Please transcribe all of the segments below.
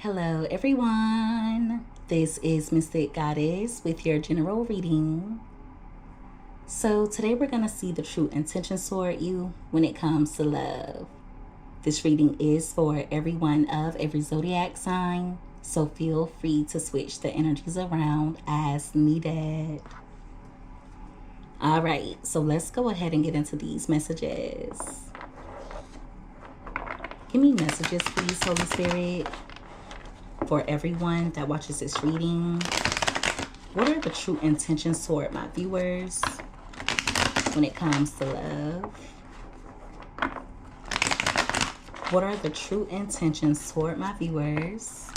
Hello everyone, this is Mystic Goddess with your general reading. So today we're going to see the true intentions toward you when it comes to love. This reading is for everyone of every zodiac sign, so feel free to switch the energies around as needed. Alright, so let's go ahead and get into these messages. Give me messages please, Holy Spirit. For everyone that watches this reading, what are the true intentions toward my viewers when it comes to love? What are the true intentions toward my viewers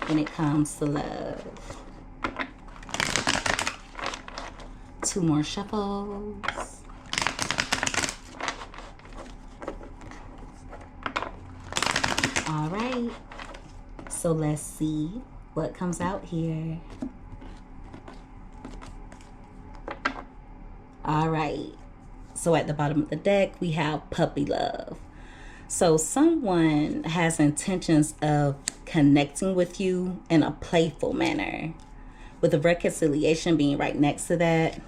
when it comes to love? 2 more shuffles. All right. So let's see what comes out here. All right. So at the bottom of the deck, we have puppy love. So someone has intentions of connecting with you in a playful manner. With the reconciliation being right next to that,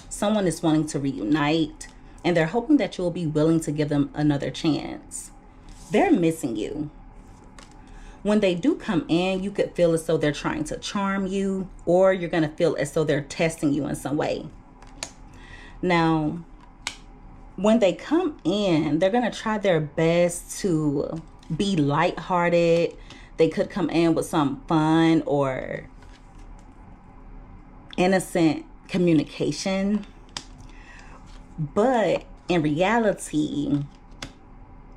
someone is wanting to reunite and they're hoping that you'll be willing to give them another chance. They're missing you. When they do come in, you could feel as though they're trying to charm you, or you're going to feel as though they're testing you in some way. Now, when they come in, they're going to try their best to be lighthearted. They could come in with some fun or innocent communication. But in reality,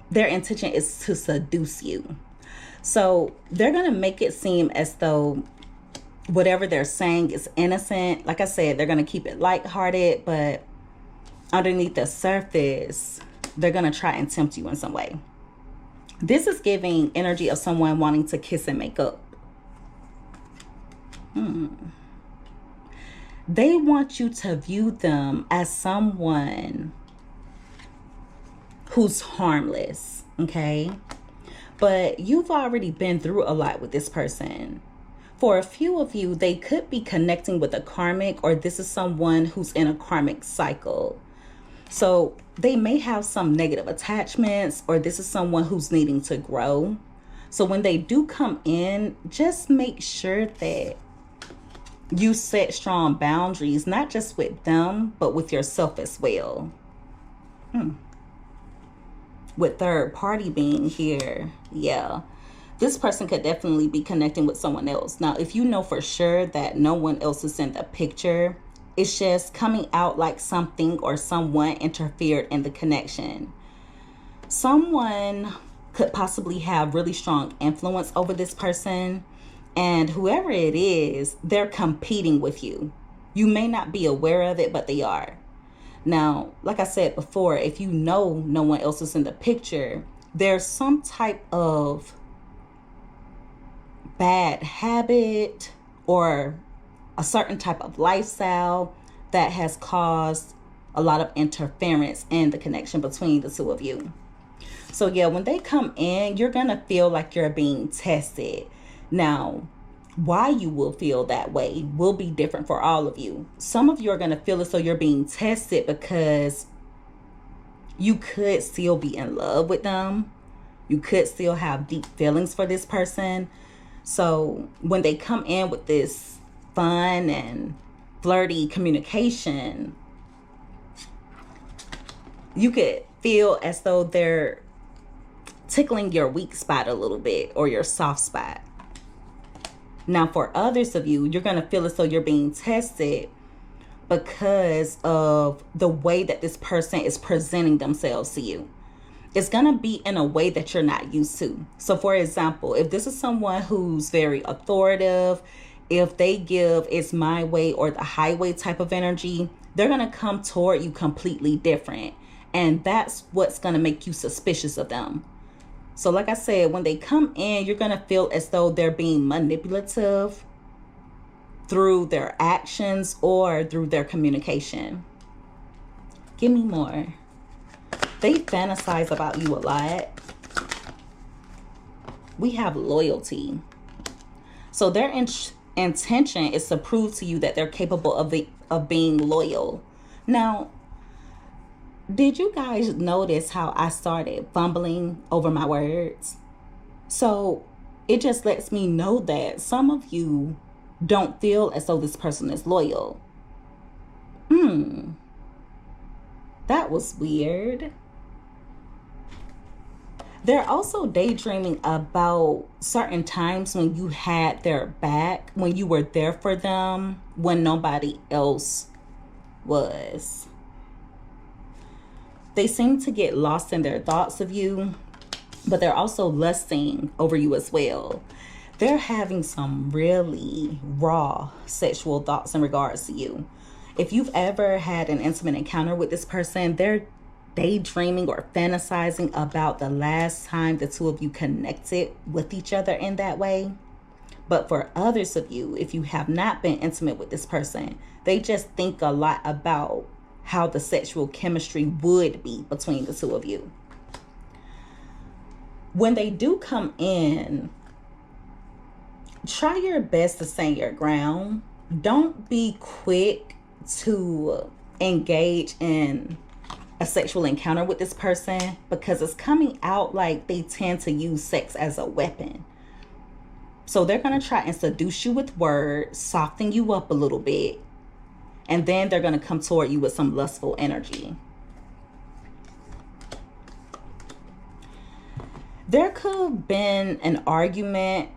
their intention is to seduce you. So they're going to make it seem as though whatever they're saying is innocent. Like I said, they're going to keep it lighthearted, but underneath the surface, they're going to try and tempt you in some way. This is giving energy of someone wanting to kiss and make up. They want you to view them as someone who's harmless, okay? But you've already been through a lot with this person. For a few of you, they could be connecting with a karmic, or this is someone who's in a karmic cycle. So they may have some negative attachments, or this is someone who's needing to grow. So when they do come in, just make sure that you set strong boundaries, not just with them, but with yourself as well. With third party being here, yeah, this person could definitely be connecting with someone else. Now, if you know for sure that no one else is in the picture, it's just coming out like something or someone interfered in the connection. Someone could possibly have really strong influence over this person, and whoever it is, they're competing with you. You may not be aware of it, but they are. Now, like I said before, if you know no one else is in the picture, there's some type of bad habit or a certain type of lifestyle that has caused a lot of interference in the connection between the two of you. So yeah, when they come in, you're going to feel like you're being tested. Now, why you will feel that way will be different for all of you. Some of you are going to feel as though you're being tested because you could still be in love with them. You could still have deep feelings for this person. So when they come in with this fun and flirty communication, you could feel as though they're tickling your weak spot a little bit, or your soft spot. Now, for others of you, you're going to feel as though you're being tested because of the way that this person is presenting themselves to you. It's going to be in a way that you're not used to. So, for example, if this is someone who's very authoritative, if they give it's my way or the highway type of energy, they're going to come toward you completely different. And that's what's going to make you suspicious of them. So like I said, when they come in, you're going to feel as though they're being manipulative through their actions or through their communication. Give me more. They fantasize about you a lot. we have loyalty. So their intention is to prove to you that they're capable of being loyal. Now, did you guys notice how I started fumbling over my words? So it just lets me know that some of you don't feel as though this person is loyal. That was weird. They're also daydreaming about certain times when you had their back, when you were there for them, when nobody else was. They seem to get lost in their thoughts of you, but they're also lusting over you as well. They're having some really raw sexual thoughts in regards to you. If you've ever had an intimate encounter with this person, they're daydreaming or fantasizing about the last time the two of you connected with each other in that way. But for others of you, if you have not been intimate with this person, they just think a lot about how the sexual chemistry would be between the two of you. When they do come in, try your best to stand your ground. Don't be quick to engage in a sexual encounter with this person, because it's coming out like they tend to use sex as a weapon. So they're going to try and seduce you with words, soften you up a little bit, and then they're going to come toward you with some lustful energy. There could have been an argument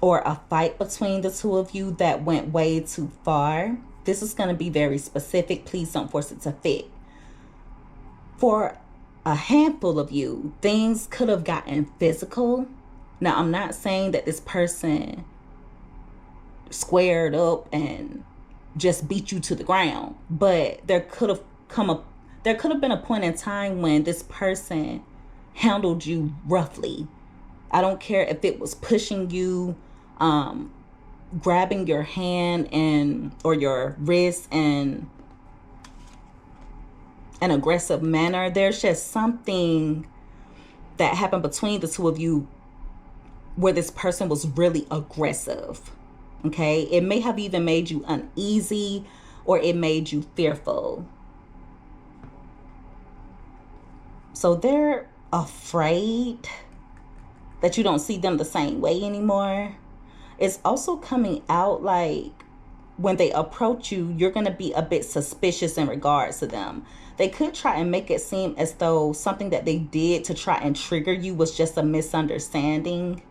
or a fight between the two of you that went way too far. This is going to be very specific. Please don't force it to fit. For a handful of you, things could have gotten physical. Now, I'm not saying that this person squared up and just beat you to the ground, but there could have been a point in time when this person handled you roughly. I don't care if it was pushing you, grabbing your hand or your wrist in an aggressive manner. There's just something that happened between the two of you where this person was really aggressive. Okay, it may have even made you uneasy, or it made you fearful. So they're afraid that you don't see them the same way anymore. It's also coming out like when they approach you, you're going to be a bit suspicious in regards to them. They could try and make it seem as though something that they did to try and trigger you was just a misunderstanding.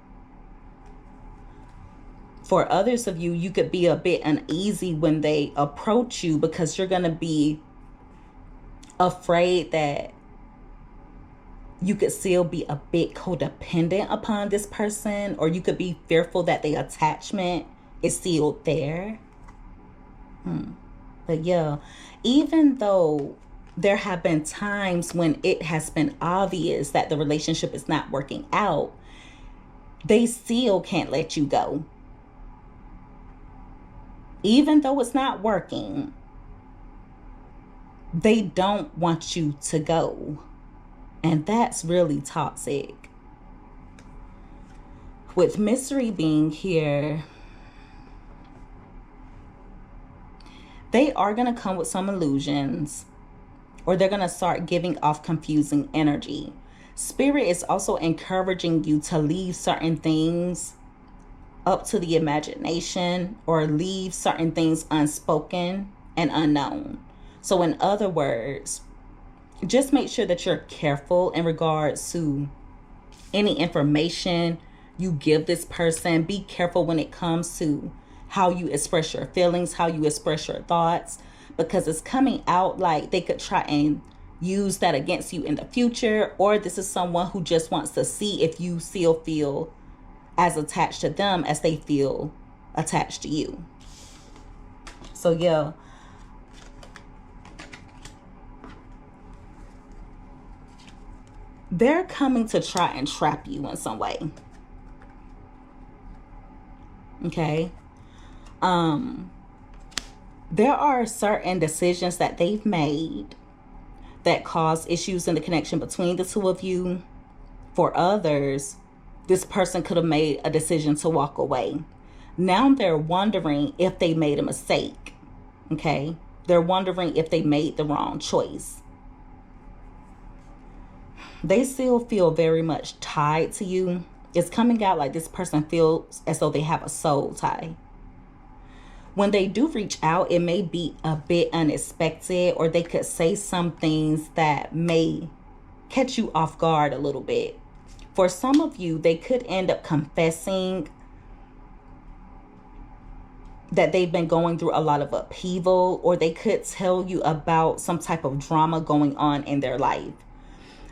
For others of you, you could be a bit uneasy when they approach you, because you're going to be afraid that you could still be a bit codependent upon this person, or you could be fearful that the attachment is still there. But yeah, even though there have been times when it has been obvious that the relationship is not working out, they still can't let you go. Even though it's not working, they don't want you to go. And that's really toxic. With mystery being here, they are going to come with some illusions, or they're going to start giving off confusing energy. Spirit is also encouraging you to leave certain things up to the imagination, or leave certain things unspoken and unknown. So in other words, just make sure that you're careful in regards to any information you give this person. Be careful when it comes to how you express your feelings, how you express your thoughts, because it's coming out like they could try and use that against you in the future, or this is someone who just wants to see if you still feel as attached to them as they feel attached to you. So yeah, they're coming to try and trap you in some way. Okay. There are certain decisions that they've made that cause issues in the connection between the two of you. For others, this person could have made a decision to walk away. Now they're wondering if they made a mistake. Okay? They're wondering if they made the wrong choice. They still feel very much tied to you. It's coming out like this person feels as though they have a soul tie. When they do reach out, it may be a bit unexpected, or they could say some things that may catch you off guard a little bit. For some of you, they could end up confessing that they've been going through a lot of upheaval, or they could tell you about some type of drama going on in their life.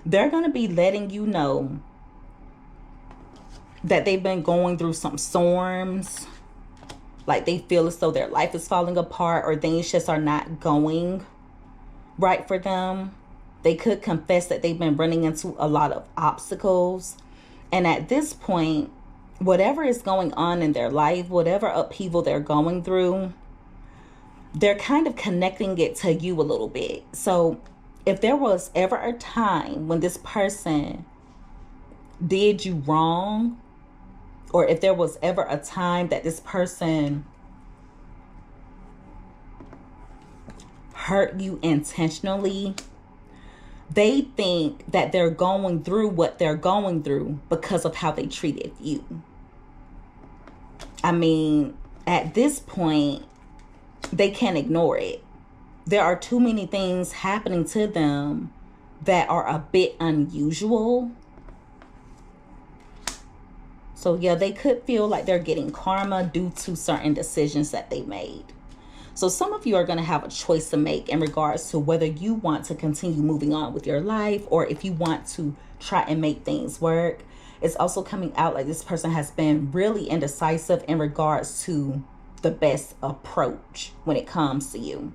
They're going to be letting you know that they've been going through some storms, like they feel as though their life is falling apart, or things just are not going right for them. They could confess that they've been running into a lot of obstacles. And at this point, whatever is going on in their life, whatever upheaval they're going through, they're kind of connecting it to you a little bit. So if there was ever a time when this person did you wrong, or if there was ever a time that this person hurt you intentionally, they think that they're going through what they're going through because of how they treated you. I mean, at this point, they can't ignore it. There are too many things happening to them that are a bit unusual. So yeah, they could feel like they're getting karma due to certain decisions that they made. So some of you are going to have a choice to make in regards to whether you want to continue moving on with your life, or if you want to try and make things work. It's also coming out like this person has been really indecisive in regards to the best approach when it comes to you.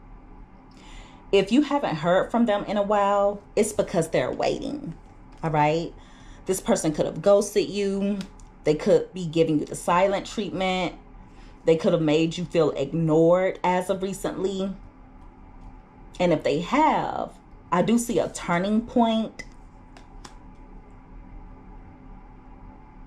If you haven't heard from them in a while, it's because they're waiting. All right. This person could have ghosted you. They could be giving you the silent treatment. They could have made you feel ignored as of recently. And if they have, I do see a turning point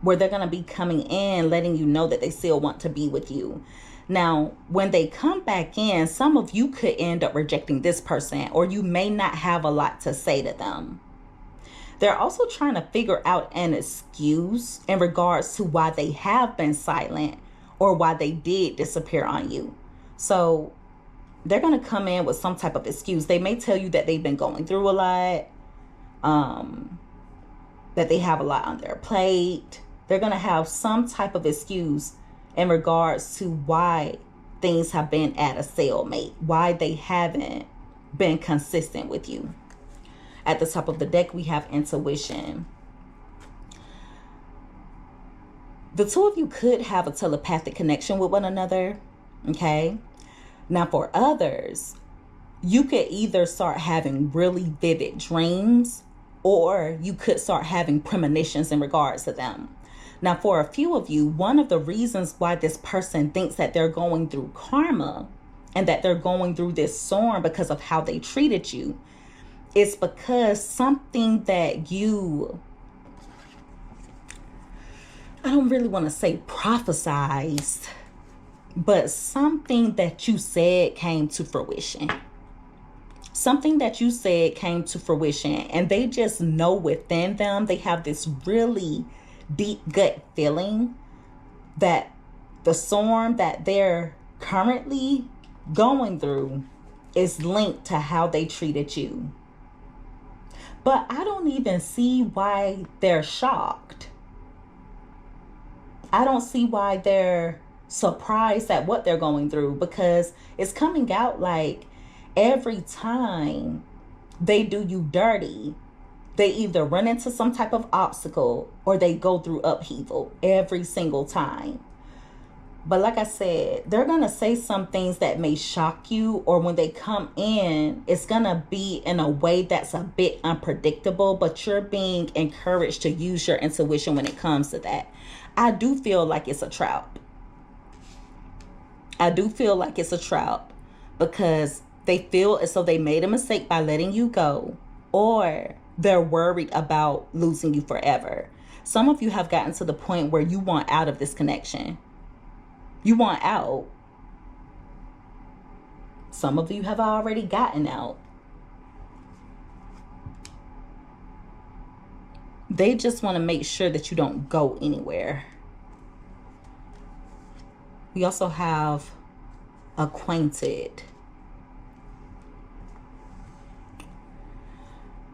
where they're going to be coming in, letting you know that they still want to be with you. Now, when they come back in, some of you could end up rejecting this person, or you may not have a lot to say to them. They're also trying to figure out an excuse in regards to why they have been silent, or why they did disappear on you. So they're going to come in with some type of excuse. They may tell you that they've been going through a lot, that they have a lot on their plate. They're going to have some type of excuse in regards to why things have been at a stalemate, why they haven't been consistent with you. At the top of the deck, we have intuition. The two of you could have a telepathic connection with one another, okay? Now, for others, you could either start having really vivid dreams, or you could start having premonitions in regards to them. Now, for a few of you, one of the reasons why this person thinks that they're going through karma and that they're going through this storm because of how they treated you is because something that you, I don't really want to say prophesized, but something that you said came to fruition. Something that you said came to fruition, and they just know within them, they have this really deep gut feeling that the storm that they're currently going through is linked to how they treated you. But I don't even see why they're shocked. I don't see why they're surprised at what they're going through, because it's coming out like every time they do you dirty, they either run into some type of obstacle or they go through upheaval every single time. But like I said, they're going to say some things that may shock you, or when they come in, it's going to be in a way that's a bit unpredictable, but you're being encouraged to use your intuition when it comes to that. I do feel like it's a trap. I do feel like it's a trap because they feel as though they made a mistake by letting you go, or they're worried about losing you forever. Some of you have gotten to the point where you want out of this connection. You want out. Some of you have already gotten out. They just want to make sure that you don't go anywhere. We also have acquainted.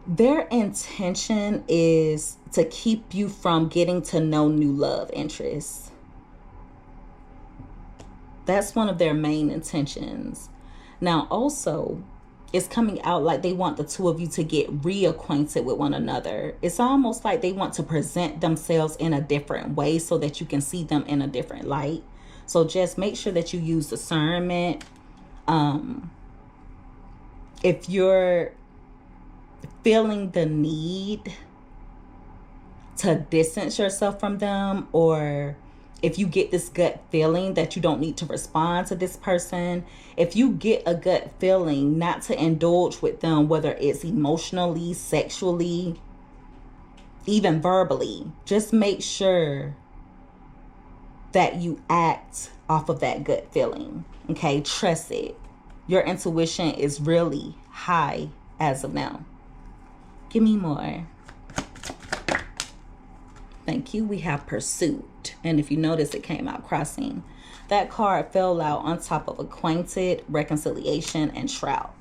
Their intention is to keep you from getting to know new love interests. That's one of their main intentions. Now, also, it's coming out like they want the two of you to get reacquainted with one another. It's almost like they want to present themselves in a different way so that you can see them in a different light. So just make sure that you use discernment. If you're feeling the need to distance yourself from them, or if you get this gut feeling that you don't need to respond to this person, if you get a gut feeling not to indulge with them, whether it's emotionally, sexually, even verbally, just make sure that you act off of that gut feeling. Okay, trust it. Your intuition is really high as of now. Give me more. Thank you. We have pursuit. And if you notice, it came out crossing. That card fell out on top of acquainted, reconciliation, and shroud.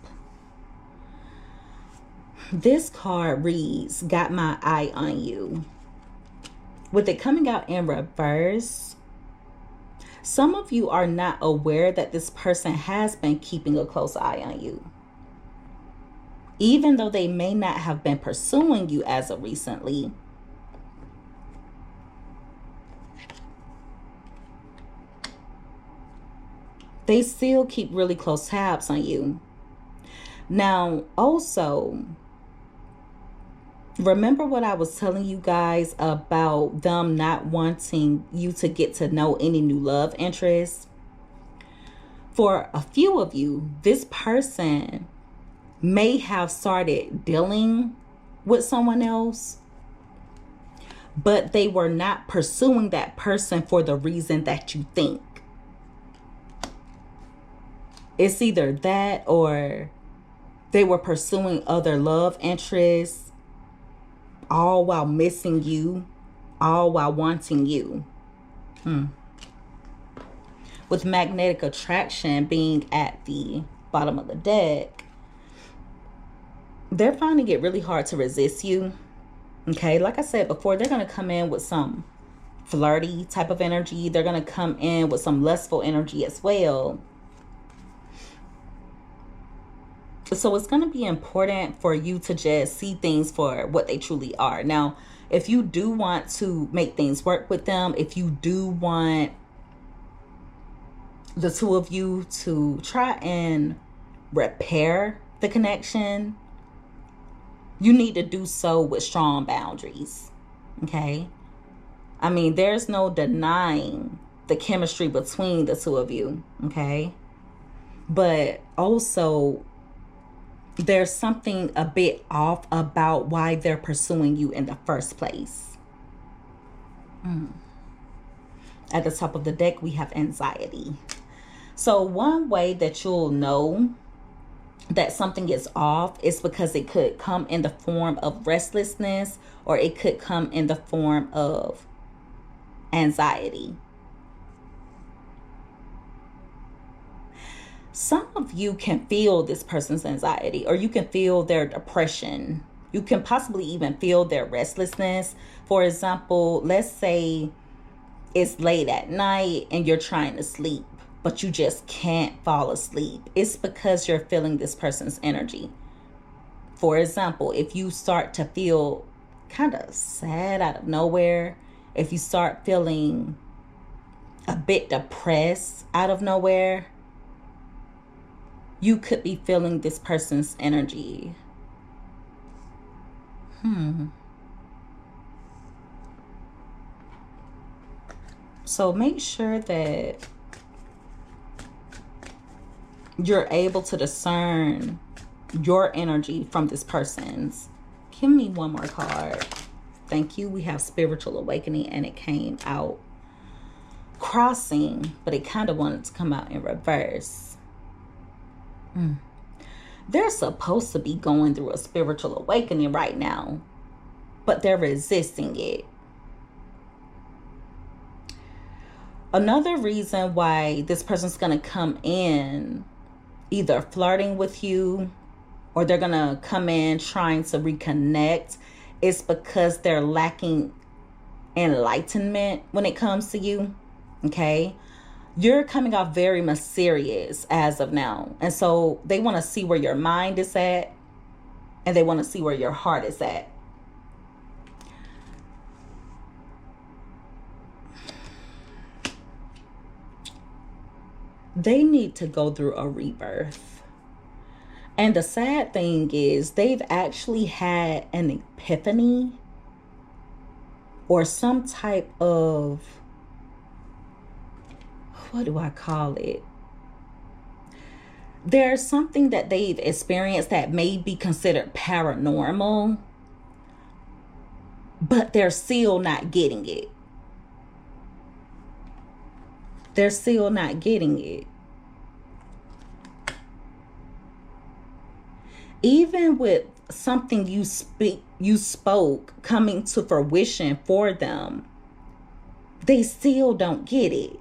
This card reads, got my eye on you. With it coming out in reverse, some of you are not aware that this person has been keeping a close eye on you. Even though they may not have been pursuing you as of recently, they still keep really close tabs on you. Now, also, remember what I was telling you guys about them not wanting you to get to know any new love interests? For a few of you, this person may have started dealing with someone else, but they were not pursuing that person for the reason that you think. It's either that, or they were pursuing other love interests, all while missing you, all while wanting you. With magnetic attraction being at the bottom of the deck, they're finding it really hard to resist you. Okay, like I said before, they're going to come in with some flirty type of energy. They're going to come in with some lustful energy as well. So it's going to be important for you to just see things for what they truly are. Now, if you do want to make things work with them, if you do want the two of you to try and repair the connection, you need to do so with strong boundaries. Okay? I mean, there's no denying the chemistry between the two of you. Okay? But also, there's something a bit off about why they're pursuing you in the first place. At the top of the deck, we have anxiety. So one way that you'll know that something is off is because it could come in the form of restlessness, or it could come in the form of anxiety. Some of you can feel this person's anxiety, or you can feel their depression. You can possibly even feel their restlessness. For example, let's say it's late at night and you're trying to sleep, but you just can't fall asleep. It's because you're feeling this person's energy. For example, if you start to feel kind of sad out of nowhere, if you start feeling a bit depressed out of nowhere, you could be feeling this person's energy. So make sure that you're able to discern your energy from this person's. Give me one more card. Thank you. We have spiritual awakening, and it came out crossing, but it kind of wanted to come out in reverse. They're supposed to be going through a spiritual awakening right now, but they're resisting it. Another reason why this person's going to come in either flirting with you or they're going to come in trying to reconnect is because they're lacking enlightenment when it comes to you. Okay? You're coming off very mysterious as of now. And so they want to see where your mind is at, and they want to see where your heart is at. They need to go through a rebirth. And the sad thing is they've actually had an epiphany or some type of, what do I call it? There's something that they've experienced that may be considered paranormal, but they're still not getting it. They're still not getting it. Even with something you spoke coming to fruition for them, they still don't get it.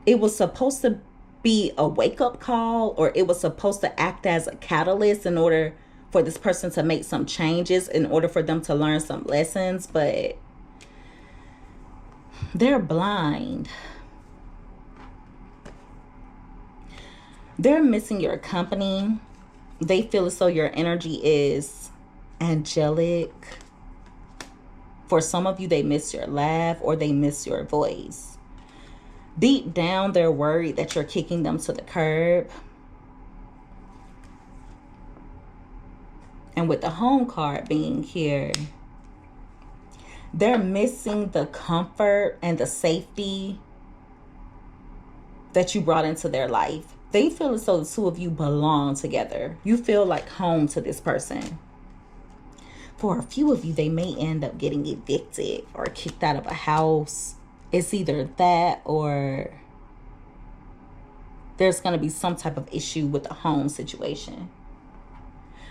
It was supposed to be a wake-up call, or it was supposed to act as a catalyst in order for this person to make some changes, in order for them to learn some lessons, but they're blind. They're missing your company. They feel as though your energy is angelic. For some of you, they miss your laugh or they miss your voice. Deep down, they're worried that you're kicking them to the curb. And with the home card being here, they're missing the comfort and the safety that you brought into their life. They feel as though the two of you belong together. You feel like home to this person. For a few of you, they may end up getting evicted or kicked out of a house. It's either that or there's going to be some type of issue with the home situation.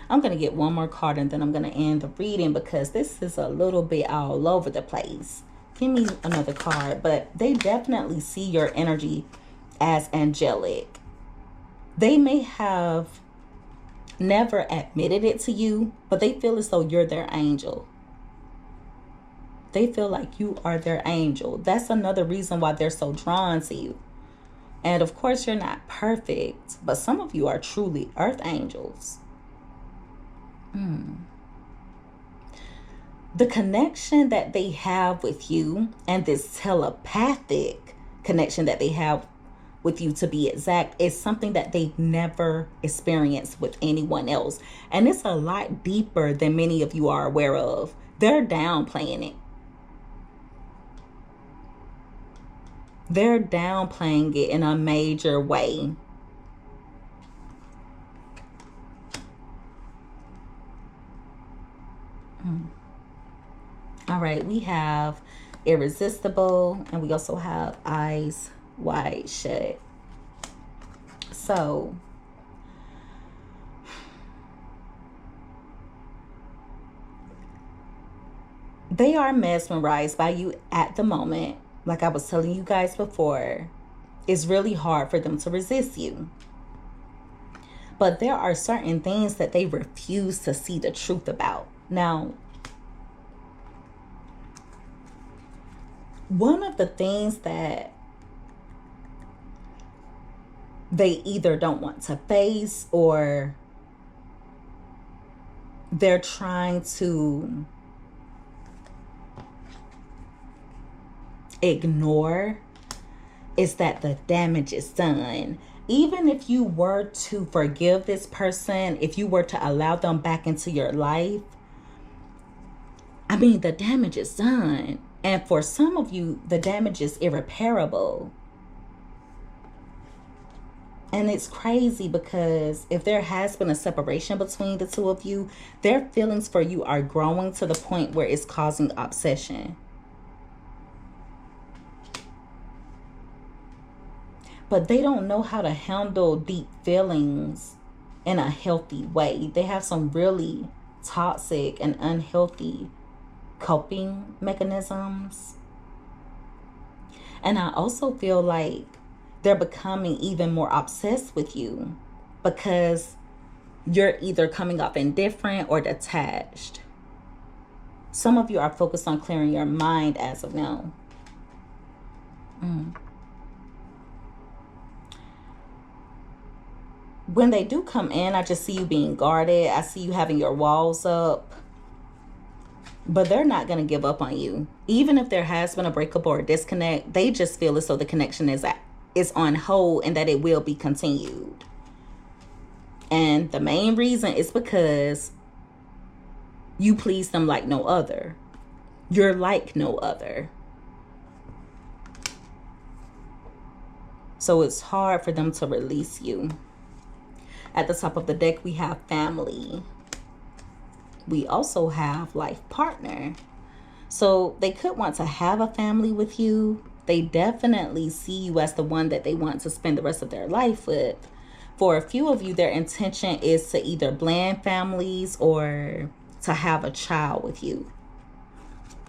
I'm going to get one more card and then I'm going to end the reading because this is a little bit all over the place. Give me another card, but they definitely see your energy as angelic. They may have never admitted it to you, but they feel as though you're their angel. They feel like you are their angel. That's another reason why they're so drawn to you. And of course, you're not perfect, but some of you are truly earth angels. The connection that they have with you, and this telepathic connection that they have with you, to be exact, is something that they've never experienced with anyone else. And it's a lot deeper than many of you are aware of. They're downplaying it. They're downplaying it in a major way. All right, we have Irresistible, and we also have Eyes Wide Shut. So they are mesmerized by you at the moment. Like I was telling you guys before, it's really hard for them to resist you. But there are certain things that they refuse to see the truth about. Now, one of the things that they either don't want to face or they're trying to ignore is that the damage is done. Even if you were to forgive this person, if you were to allow them back into your life, I mean, the damage is done. And for some of you, the damage is irreparable. And it's crazy because if there has been a separation between the two of you, their feelings for you are growing to the point where it's causing obsession. But they don't know how to handle deep feelings in a healthy way. They have some really toxic and unhealthy coping mechanisms. And I also feel like they're becoming even more obsessed with you because you're either coming off indifferent or detached. Some of you are focused on clearing your mind as of now. When they do come in, I just see you being guarded. I see you having your walls up. But they're not going to give up on you. Even if there has been a breakup or a disconnect, they just feel as though the connection is on hold and that it will be continued. And the main reason is because you please them like no other. You're like no other. So it's hard for them to release you. At the top of the deck, we have family. We also have life partner. So they could want to have a family with you. They definitely see you as the one that they want to spend the rest of their life with. For a few of you, their intention is to either blend families or to have a child with you.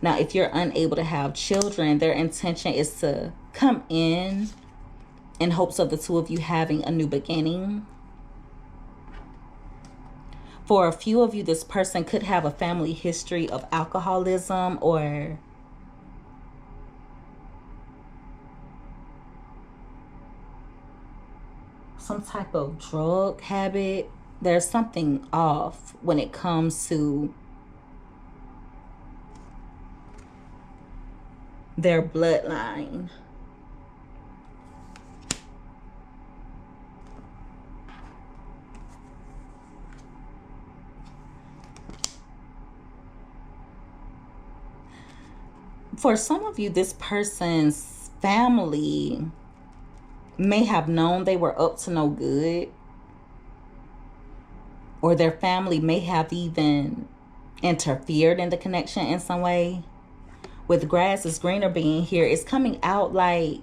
Now, if you're unable to have children, their intention is to come in hopes of the two of you having a new beginning. For a few of you, this person could have a family history of alcoholism or some type of drug habit. There's something off when it comes to their bloodline. For some of you, this person's family may have known they were up to no good, or their family may have even interfered in the connection in some way. With grass is greener being here, it's coming out like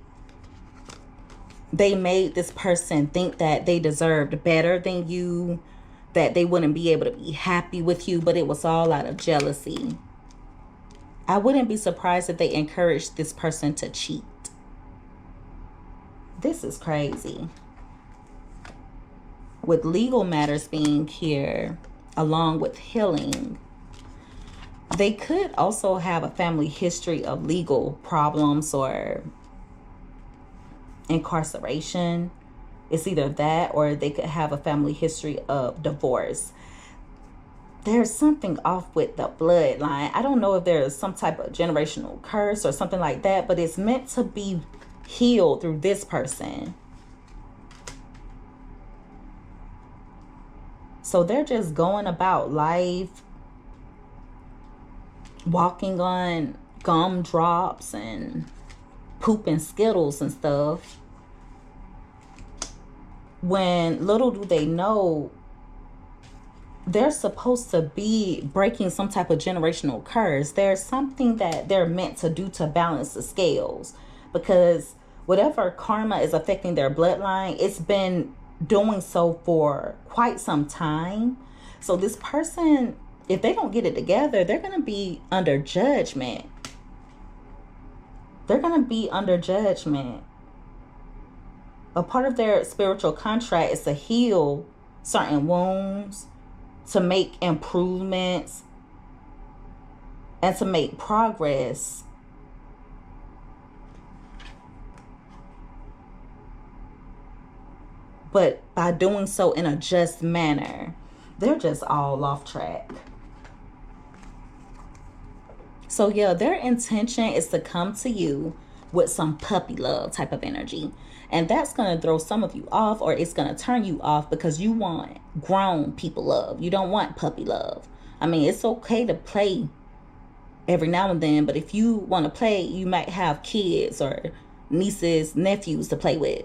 they made this person think that they deserved better than you, that they wouldn't be able to be happy with you, but it was all out of jealousy. I wouldn't be surprised if they encouraged this person to cheat. This is crazy. With legal matters being here, along with healing, they could also have a family history of legal problems or incarceration. It's either that or they could have a family history of divorce. There's something off with the bloodline. I don't know if there's some type of generational curse or something like that, but it's meant to be healed through this person. So they're just going about life, walking on gumdrops and pooping Skittles and stuff, when little do they know they're supposed to be breaking some type of generational curse. There's something that they're meant to do to balance the scales, because whatever karma is affecting their bloodline, it's been doing so for quite some time. So this person, if they don't get it together, they're going to be under judgment. They're going to be under judgment. A part of their spiritual contract is to heal certain wounds, to make improvements, and to make progress. But by doing so in a just manner, they're just all off track. So yeah, their intention is to come to you with some puppy love type of energy. And that's going to throw some of you off, or it's going to turn you off, because you want grown people love. You don't want puppy love. I mean, it's okay to play every now and then, but if you want to play, you might have kids or nieces, nephews to play with.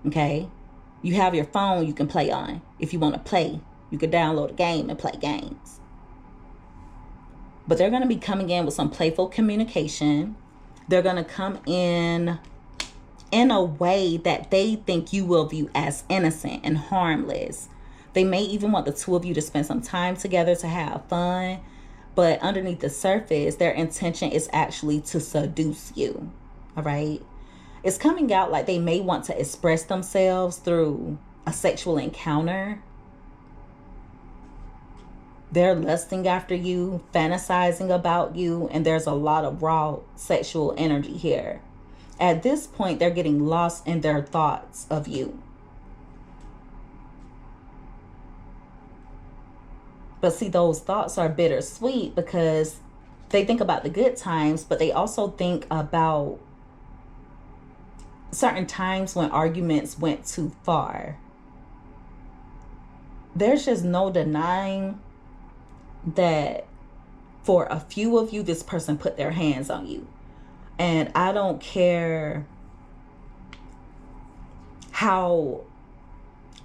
Okay? You have your phone you can play on. If you want to play, you can download a game and play games. But they're going to be coming in with some playful communication. They're going to come in a way that they think you will view as innocent and harmless. They may even want the two of you to spend some time together to have fun. But underneath the surface, their intention is actually to seduce you. All right? It's coming out like they may want to express themselves through a sexual encounter. They're lusting after you, fantasizing about you, and there's a lot of raw sexual energy here. At this point, they're getting lost in their thoughts of you. But see, those thoughts are bittersweet because they think about the good times, but they also think about certain times when arguments went too far. There's just no denying that for a few of you, this person put their hands on you. And I don't care how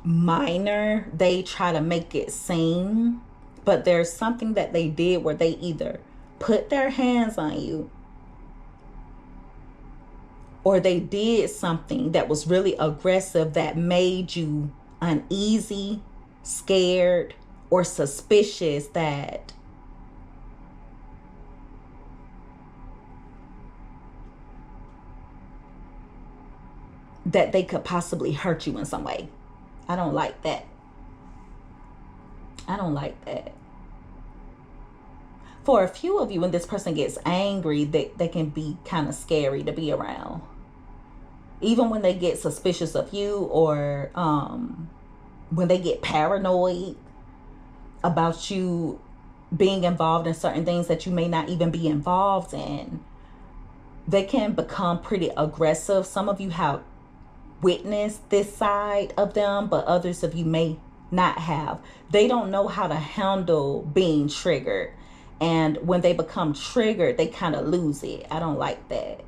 minor they try to make it seem, but there's something that they did where they either put their hands on you or they did something that was really aggressive that made you uneasy, scared, or suspicious that they could possibly hurt you in some way. I don't like that. I don't like that. For a few of you, when this person gets angry, they can be kind of scary to be around. Even when they get suspicious of you, or when they get paranoid about you being involved in certain things that you may not even be involved in, they can become pretty aggressive. Some of you have witnessed this side of them, but others of you may not have. They don't know how to handle being triggered. And when they become triggered, they kind of lose it. I don't like that.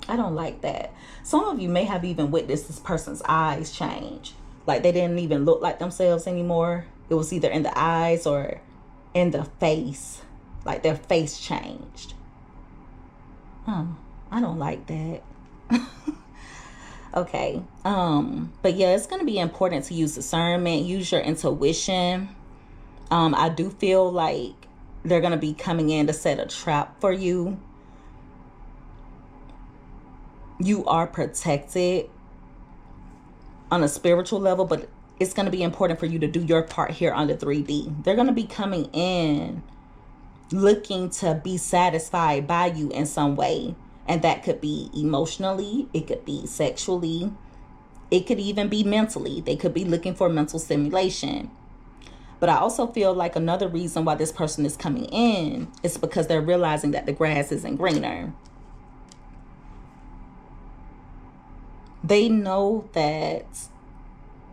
I don't like that. Some of you may have even witnessed this person's eyes change. Like they didn't even look like themselves anymore. It was either in the eyes or in the face. Like their face changed. I don't like that. Okay. But yeah, it's going to be important to use discernment, use your intuition. I do feel like they're going to be coming in to set a trap for you. You are protected on a spiritual level, but it's going to be important for you to do your part here on the 3D. They're going to be coming in looking to be satisfied by you in some way. And that could be emotionally, it could be sexually, it could even be mentally. They could be looking for mental stimulation. But I also feel like another reason why this person is coming in is because they're realizing that the grass isn't greener. They know that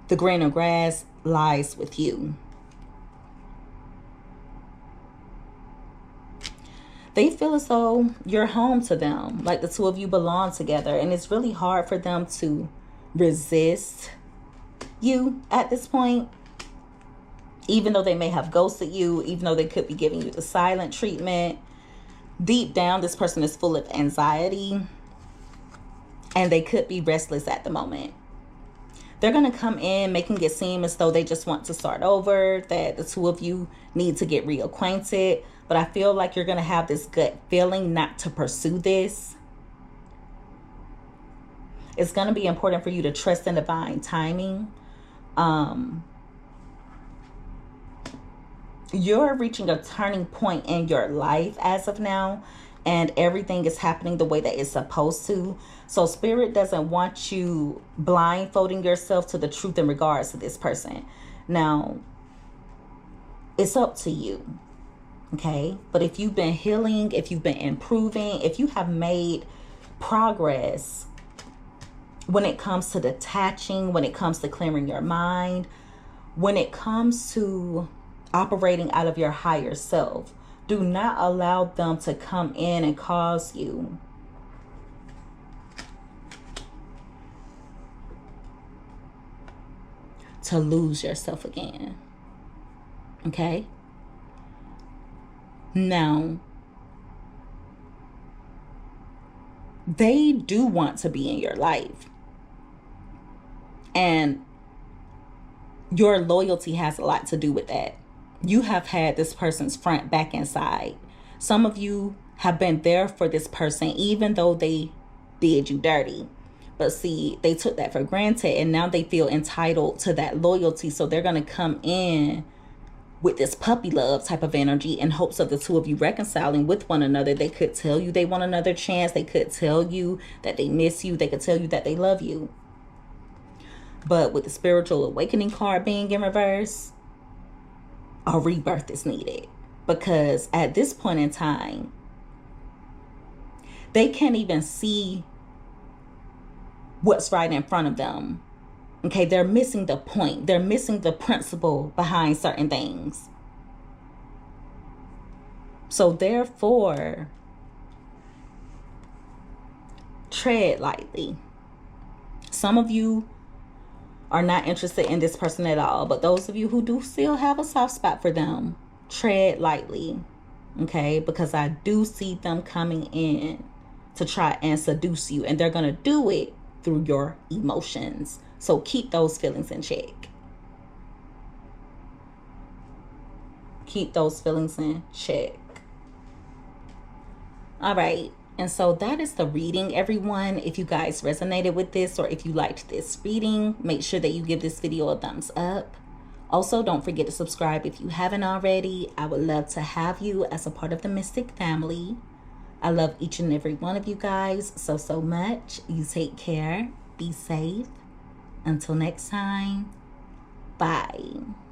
the greener grass lies with you. They feel as though you're home to them, like the two of you belong together. And it's really hard for them to resist you at this point. Even though they may have ghosted you, even though they could be giving you the silent treatment. Deep down, this person is full of anxiety. And they could be restless at the moment. They're going to come in making it seem as though they just want to start over, that the two of you need to get reacquainted. But I feel like you're going to have this gut feeling not to pursue this. It's going to be important for you to trust in divine timing. You're reaching a turning point in your life as of now. And everything is happening the way that it's supposed to. So Spirit doesn't want you blindfolding yourself to the truth in regards to this person. Now, it's up to you. Okay? But if you've been healing, if you've been improving, if you have made progress when it comes to detaching, when it comes to clearing your mind, when it comes to operating out of your higher self, do not allow them to come in and cause you to lose yourself again. Okay? Now, they do want to be in your life. And your loyalty has a lot to do with that. You have had this person's front, back, and side. Some of you have been there for this person, even though they did you dirty. But see, they took that for granted, and now they feel entitled to that loyalty. So they're going to come in with this puppy love type of energy in hopes of the two of you reconciling with one another. They could tell you they want another chance. They could tell you that they miss you. They could tell you that they love you. But with the spiritual awakening card being in reverse, a rebirth is needed. Because at this point in time, they can't even see what's right in front of them. Okay, they're missing the point. They're missing the principle behind certain things. So therefore, tread lightly. Some of you are not interested in this person at all, but those of you who do still have a soft spot for them, tread lightly. Okay, because I do see them coming in to try and seduce you, and they're going to do it through your emotions. So keep those feelings in check. Keep those feelings in check. All right. And so that is the reading, everyone. If you guys resonated with this, or if you liked this reading, make sure that you give this video a thumbs up. Also, don't forget to subscribe if you haven't already. I would love to have you as a part of the Mystic family. I love each and every one of you guys so much. You take care. Be safe. Until next time, bye.